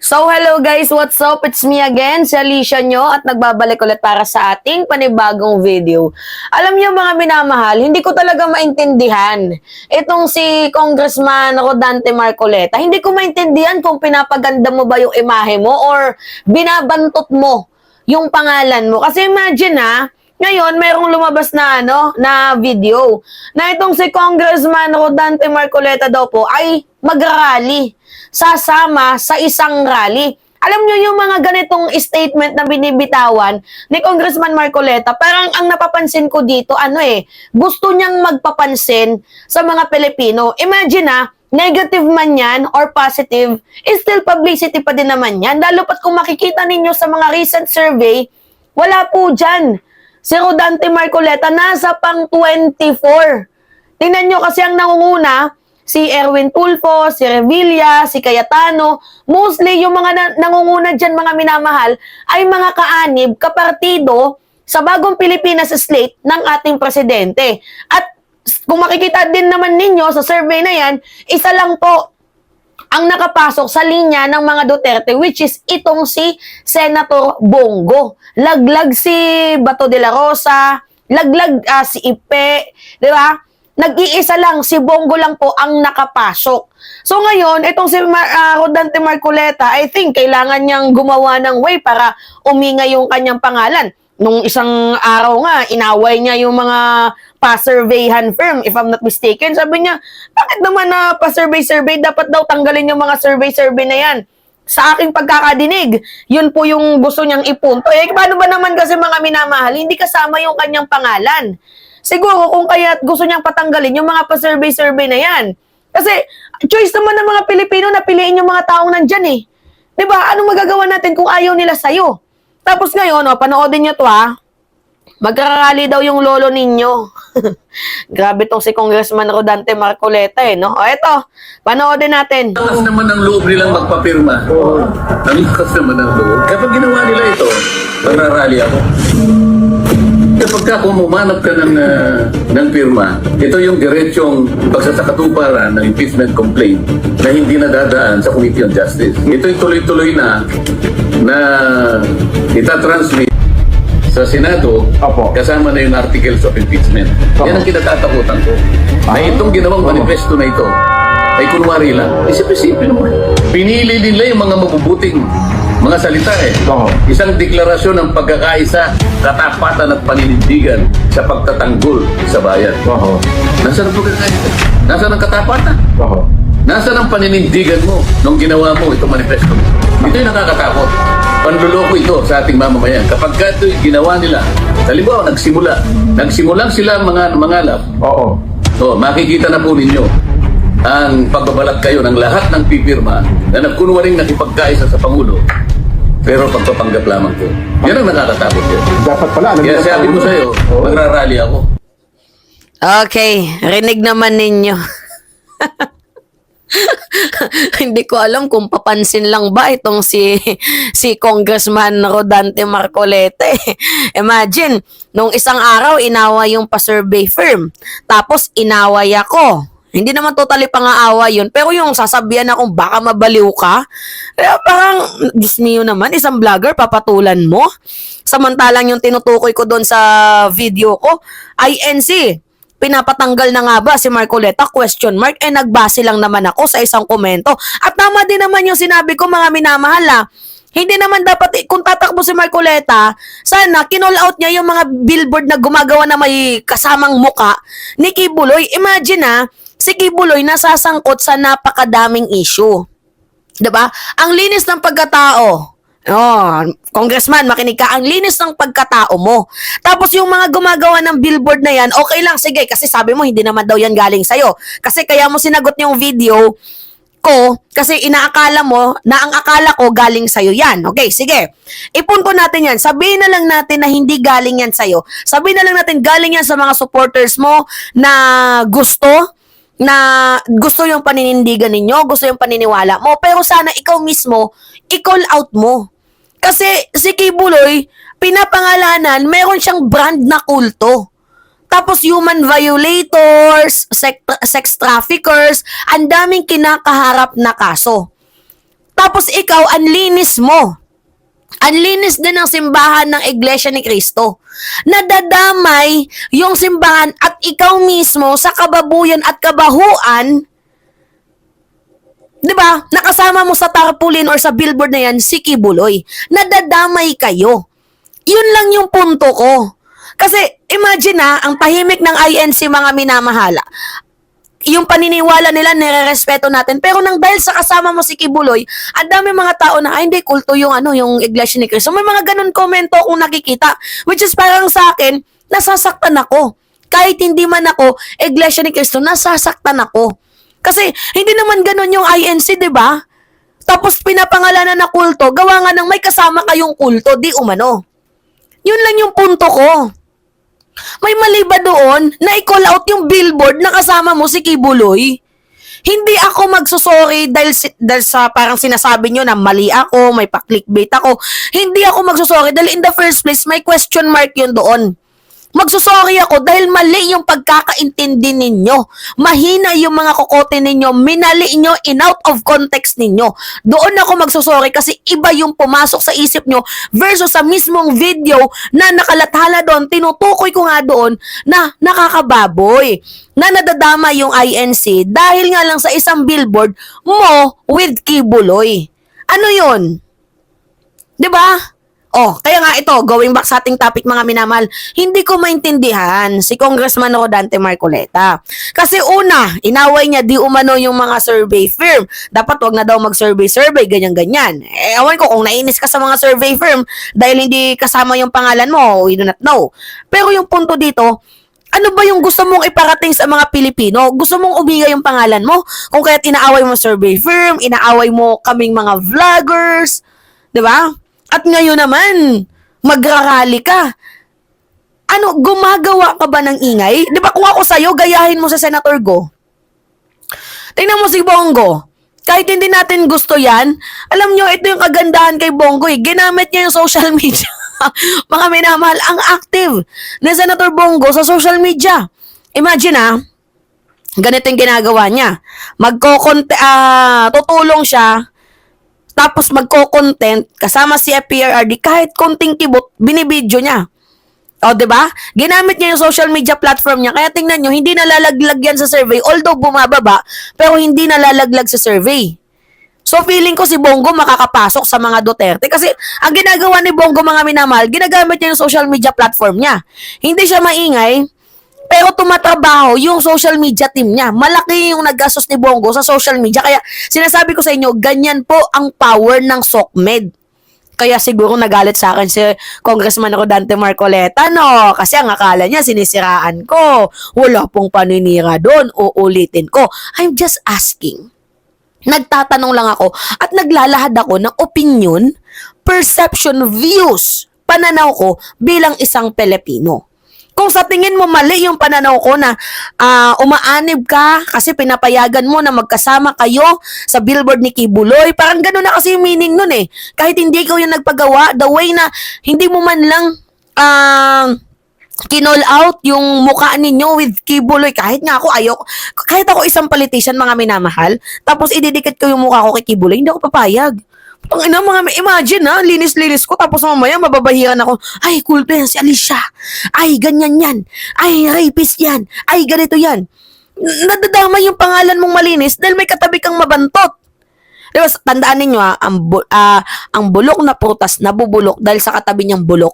So hello guys, what's up? It's me again, si Alicia nyo at nagbabalik ulit para sa ating panibagong video. Alam nyo mga minamahal, hindi ko talaga maintindihan itong si Congressman Rodante Marcoleta. Hindi ko maintindihan kung pinapaganda mo ba yung imahe mo or binabantot mo yung pangalan mo. Kasi imagine ngayon, mayroong lumabas na na video na itong si Congressman Rodante Marcoleta daw po ay mag-rally, sasama sa isang rally. Alam nyo yung mga ganitong statement na binibitawan ni Congressman Marcoleta, parang ang napapansin ko dito, gusto niyang magpapansin sa mga Pilipino. Imagine negative man yan or positive, still publicity pa din naman yan. Lalo pat kung makikita ninyo sa mga recent survey, wala po dyan. Si Rodante Marcoleta, nasa pang 24. Tingnan nyo kasi ang nangunguna, si Erwin Tulfo, si Revilla, si Cayetano. Mostly yung mga nangunguna dyan, mga minamahal, ay mga kaanib, kapartido sa bagong Pilipinas slate ng ating presidente. At kung makikita din naman ninyo sa survey na yan, isa lang po ang nakapasok sa linya ng mga Duterte, which is itong si Senator Bongo. Laglag si Bato de la Rosa, laglag si Ipe, di ba? Nag-iisa lang, si Bongo lang po ang nakapasok. So ngayon, itong si Rodante Marcoleta, I think kailangan niyang gumawa ng way para umingay yung kanyang pangalan. Nung isang araw nga, inaway niya yung mga pa-surveyhan firm, if I'm not mistaken. Sabi niya, bakit naman na pa-survey-survey? Dapat daw tanggalin yung mga survey-survey na yan. Sa aking pagkakadinig, yun po yung gusto niyang ipunto. Paano ba naman kasi mga minamahal, hindi kasama yung kanyang pangalan? Siguro kung kaya gusto niyang patanggalin yung mga pa-survey-survey na yan. Kasi choice naman ng mga Pilipino na piliin yung mga taong nandyan eh. Diba? Anong magagawa natin kung ayaw nila sa'yo? Tapos ngayon, panoodin nyo to Magkararally daw yung lolo ninyo. Grabe tong si Congressman Rodante Marcoleta no? Eto, panoodin natin. Lakas naman ang loob nilang magpapirma. Ang lakas naman ang loob. Kapag ginawa nila ito, magkararally ako. Kapag kumanap ka ng pirma, ito yung diretsong pagsasakatuparan ng impeachment complaint na hindi nadadaan sa Committee on Justice. Ito'y tuloy-tuloy na itatransmit sa Senado. Opo. Kasama na yung articles of impeachment. Opo. Yan ang kinatatakutan ko. Na itong ginawang manifesto na ito ay kunwari lang. Isip-isipin naman. Pinili nila yung mga mabubuting mga salita Oo. Isang deklarasyon ng pagkakaisa, katapatan at paninindigan sa pagtatanggol sa bayan. Oo. Nasaan ang pagkakaisa? Nasaan ang katapatan? Oo. Nasaan ang paninindigan mo nung ginawa mo itong manifesto? Ito yung nakakatakot. Panluloko ito sa ating mamamayan. Kapag ito'y ginawa nila, halimbawa nagsimulang sila mga mangalap. Oo. So, makikita na po ninyo ang pagbabalat kayo ng lahat ng pipirma na nagkunwaring nakipagkaisa sa Pangulo, pero pagpapanggap lamang po. Yan ang nakakatakot yun. Dapat pala. Kaya sabi ko sa'yo, magrarally ako. Okay, rinig naman ninyo. Hindi ko alam kung papansin lang ba itong si Congressman Rodante Marcoleta. Imagine, nung isang araw inaway yung pa-survey firm, tapos inaway ako. Hindi naman totally pang-aawa yun, pero yung sasabihan akong baka mabaliw ka, kaya parang, Diyos mio naman, isang vlogger, papatulan mo. Samantalang yung tinutukoy ko doon sa video ko, INC, pinapatanggal na nga ba si Marcoleta? Question mark. Nagbase lang naman ako sa isang komento. At tama din naman yung sinabi ko, mga minamahal hindi naman dapat, kung tatakbo si Marcoleta, sana kinall out niya yung mga billboard na gumagawa na may kasamang muka ni Kibuloy. Imagine si Kibuloy nasasangkot sa napakadaming issue. Diba? Ang linis ng pagkatao. Congressman, makinig ka, ang linis ng pagkatao mo. Tapos yung mga gumagawa ng billboard na yan, okay lang, sige, kasi sabi mo, hindi naman daw yan galing sa'yo. Kasi kaya mo sinagot yung video ko, kasi inaakala mo na ang akala ko galing sa'yo yan. Okay, sige. Ipunto natin yan. Sabihin na lang natin na hindi galing yan sa'yo. Sabihin na lang natin galing yan sa mga supporters mo na gusto yung paninindigan ninyo, gusto yung paniniwala mo, pero sana ikaw mismo, i-call out mo. Kasi si Kibuloy, pinapangalanan, meron siyang brand na kulto. Tapos human violators, sex traffickers, ang daming kinakaharap na kaso. Tapos ikaw, ang linis mo. Ang linis din ng simbahan ng Iglesia ni Cristo. Nadadamay yung simbahan at ikaw mismo sa kababuyan at kabahuan, di ba? Nakasama mo sa tarpaulin or sa billboard na yan, si Kibuloy. Nadadamay kayo. Yun lang yung punto ko. Kasi imagine ang tahimik ng INC mga minamahala. Yung paniniwala nila, nire-respeto natin. Pero nang dahil sa kasama mo si Kibuloy, ang dami mga tao na, ay hindi, kulto yung yung Iglesia ni Cristo. May mga ganun komento akong nakikita. Which is parang sa akin, nasasaktan ako. Kahit hindi man ako, Iglesia ni Cristo, nasasaktan ako. Kasi hindi naman ganun yung INC, di ba? Tapos pinapangalanan na kulto, gawa nga ng may kasama kayong kulto, di umano. Yun lang yung punto ko. May mali ba doon na i-call out yung billboard na kasama mo si Kibuloy? Hindi ako magsusorry dahil sa parang sinasabi nyo na mali ako, may pa-clickbait ako. Hindi ako magsusorry dahil in the first place, may question mark yun doon. Magsusorry ako dahil mali yung pagkakaintindi ninyo. Mahina yung mga kokote ninyo. Minali nyo in out of context ninyo. Doon ako magsusorry kasi iba yung pumasok sa isip nyo versus sa mismong video na nakalathala doon. Tinutukoy ko nga doon na nakakababoy. Na nadadama yung INC dahil nga lang sa isang billboard mo with Kibuloy. Ano yun? 'Di ba? Oh, kaya nga ito, going back sa ating topic mga minamahal, hindi ko maintindihan si Congressman Rodante Marcoleta. Kasi una, inaway niya di umano yung mga survey firm. Dapat wag na daw mag-survey, ganyan-ganyan. Ewan ko kung nainis ka sa mga survey firm dahil hindi kasama yung pangalan mo, we do not know. Pero yung punto dito, ano ba yung gusto mong iparating sa mga Pilipino? Gusto mong umigay yung pangalan mo? Kung kaya't inaaway mo survey firm, inaaway mo kaming mga vloggers, di ba? At ngayon naman, magrarally ka. Ano, gumagawa ka ba ng ingay? Di ba kung ako sa'yo, gayahin mo sa Senator Go. Tingnan mo si Bongo. Kahit hindi natin gusto yan, alam nyo, ito yung kagandahan kay Bongo eh. Ginamit niya yung social media. Mga minamahal, ang active ni Senator Bongo sa social media. Imagine ganito yung ginagawa niya. Tutulong siya, tapos magko-content kasama si FPRRD, kahit konting kibot, binibidyo niya. O, 'di ba? Ginamit niya yung social media platform niya. Kaya tingnan niyo, hindi nalalaglag yan sa survey. Although bumababa, pero hindi nalalaglag sa survey. So, feeling ko si Bongo makakapasok sa mga Duterte. Kasi, ang ginagawa ni Bongo, mga minamahal, ginagamit niya yung social media platform niya. Hindi siya maingay, pero tumatrabaho yung social media team niya. Malaki yung naggastos ni Bongo sa social media. Kaya sinasabi ko sa inyo, ganyan po ang power ng SOCMED. Kaya siguro nagalit sa akin si Congressman Rodante Marcoleta, no? Kasi ang akala niya, sinisiraan ko. Wala pong paninira doon. Uulitin ko. I'm just asking. Nagtatanong lang ako at naglalahad ako ng opinion, perception, views, pananaw ko bilang isang Pilipino. Kung sa tingin mo mali yung pananaw ko na umaanib ka kasi pinapayagan mo na magkasama kayo sa billboard ni Kibuloy, parang gano'n na kasi yung meaning nun eh. Kahit hindi ikaw yung nagpagawa, the way na hindi mo man lang kinall out yung mukha ninyo with Kibuloy. Kahit nga ako, kahit ako isang politician, mga minamahal, tapos ididikit ko yung mukha ko kay Kibuloy, hindi ako papayag. Imagine linis-linis ko, tapos mamaya mababahiran ako, ay, kulto yan si Alicia, ay, ganyan yan, ay, rapist yan, ay, ganito yan. Nadadama yung pangalan mong malinis dahil may katabi kang mabantot. Diba, tandaan ninyo ang bulok na prutas nabubulok dahil sa katabi niyang bulok.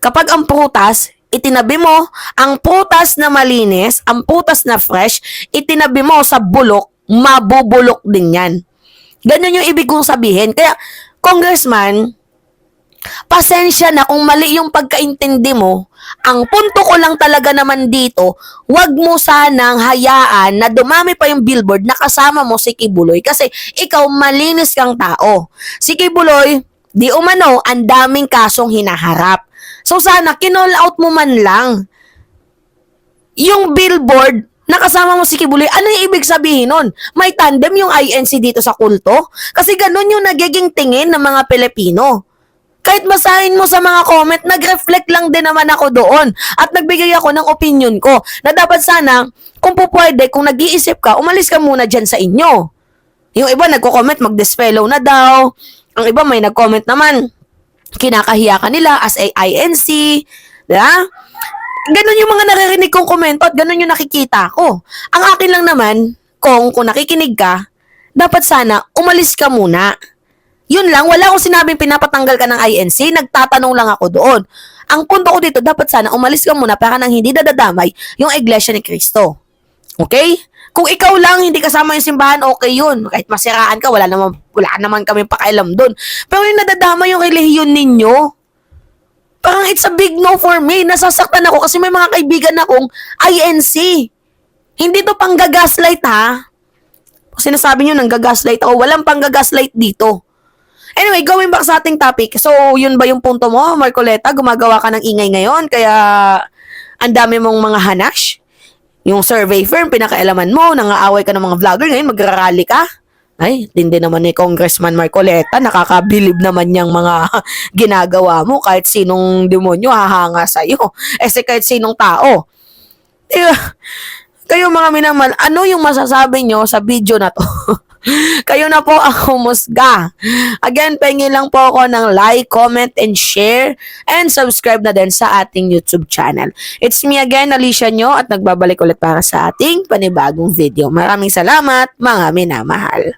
Kapag ang prutas, itinabi mo, ang prutas na malinis, ang prutas na fresh, itinabi mo sa bulok, mabubulok din yan. Ganun yung ibig kong sabihin. Kaya, Congressman, pasensya na kung mali yung pagkaintindi mo. Ang punto ko lang talaga naman dito, wag mo sanang hayaan na dumami pa yung billboard na kasama mo si Kibuloy kasi ikaw malinis kang tao. Si Kibuloy, di umano, ang daming kasong hinaharap. So sana, kinall out mo man lang yung billboard nakasama mo si Kibuloy. Ano yung ibig sabihin nun? May tandem yung INC dito sa kulto? Kasi ganun yung nagiging tingin ng mga Pilipino. Kahit basahin mo sa mga comment, nag-reflect lang din naman ako doon. At nagbigay ako ng opinion ko na dapat sana, kung pupwede, kung nag-iisip ka, umalis ka muna dyan sa inyo. Yung iba nagko-comment, mag-disfollow na daw. Ang iba may nag-comment naman, kinakahiya ka nila as a INC. Diba? Ganun yung mga naririnig kong komento at ganun yung nakikita ko. Ang akin lang naman, kung nakikinig ka, dapat sana umalis ka muna. Yun lang, wala akong sinabing pinapatanggal ka ng INC, nagtatanong lang ako doon. Ang punto ko dito, dapat sana umalis ka muna para nang hindi dadadamay yung Iglesia ni Cristo. Okay? Kung ikaw lang hindi kasama yung simbahan, okay yun. Kahit masiraan ka, wala naman kami pakialam doon. Pero yung nadadama yung relihiyon ninyo, parang it's a big no for me. Nasasaktan ako kasi may mga kaibigan akong INC. Hindi to panggagaslight ha. Sinasabi nyo nang gagaslight ako. Walang panggagaslight dito. Anyway, going back sa ating topic. So, yun ba yung punto mo, Marcoleta? Gumagawa ka ng ingay ngayon, kaya ang dami mong mga hanash? Yung survey firm, pinakailaman mo, nangaaway ka ng mga vlogger, ngayon magrarally ka? Ay, hindi naman ni Congressman Marcoleta, nakakabilib naman niyang mga ginagawa mo, kahit sinong demonyo hahanga sa'yo. Kahit sinong tao. Kayo mga minamahal, ano yung masasabi nyo sa video na to? Kayo na po ang humusga. Again, pengi lang po ako ng like, comment, and share. And subscribe na din sa ating YouTube channel. It's me again, Alicia Nyo, at nagbabalik ulit para sa ating panibagong video. Maraming salamat, mga minamahal.